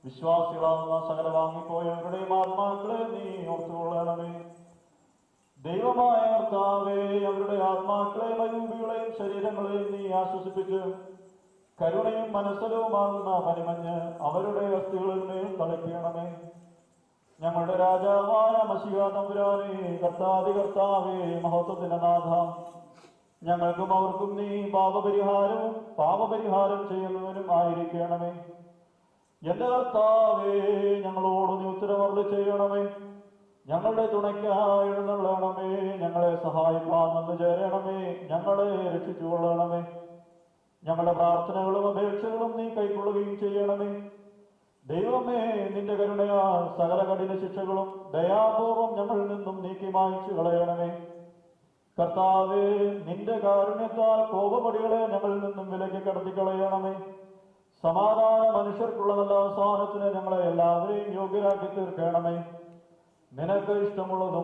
വിശ്വാസികളാവുന്ന സകല വാങ്ങിപ്പോയവരുടെയും ആത്മാക്കളെ നീ ഓർത്തുകൊള്ളണമേ. ദൈവമായ കർത്താവേ, അവരുടെ ആത്മാക്കളെ മയൂപികളെയും ശരീരങ്ങളെയും നീ ആശ്വസിപ്പിച്ച് കരുണയും മനസ്സലവുമാകുന്ന പനിമഞ്ഞ് അവരുടെ അസ്ഥികളിൽ മേൽ തളിക്കണമേ. ഞങ്ങളുടെ രാജാവായ മശിഹാ തമ്പുരാനേ, കർത്താവേ, മഹത്വത്തിന്റെ നാഥ, ഞങ്ങൾക്കും അവർക്കും നീ പാപപരിഹാരം ചെയ്യുന്നവനും ആയിരിക്കണമേ. എന്റെ കർത്താവേ, ഞങ്ങളോട് നീ ഉത്തരവരുളി ചെയ്യണമേ. ഞങ്ങളുടെ തുണയ്ക്കായി എഴുന്നള്ളണമേ. ഞങ്ങളെ സഹായിക്കാൻ വന്നു ചേരണമേ. ഞങ്ങളെ രക്ഷിച്ചുകൊള്ളണമേ. ഞങ്ങളുടെ പ്രാർത്ഥനകളും അപേക്ഷകളും നീ കൈക്കൊള്ളുകയും ചെയ്യണമേ. ദൈവമേ, നിന്റെ കരുണയാൽ സകല കഠിന ശിക്ഷകളും ദയാപൂർവം ഞങ്ങളിൽ നിന്നും നീക്കി മായ്ച്ചു കളയണമേ. കർത്താവേ, നിന്റെ കാരുണ്യത്താൽ കോപപടികളെ ഞങ്ങളിൽ നിന്നും വിലക്കി കടത്തിക്കളയണമേ. സമാധാന മനുഷ്യർക്കുള്ള നല്ല അവസാനത്തിന് ഞങ്ങളെ എല്ലാവരെയും യോഗ്യരാക്കി തീർക്കണമേ. നിനക്ക് ഇഷ്ടമുള്ളതും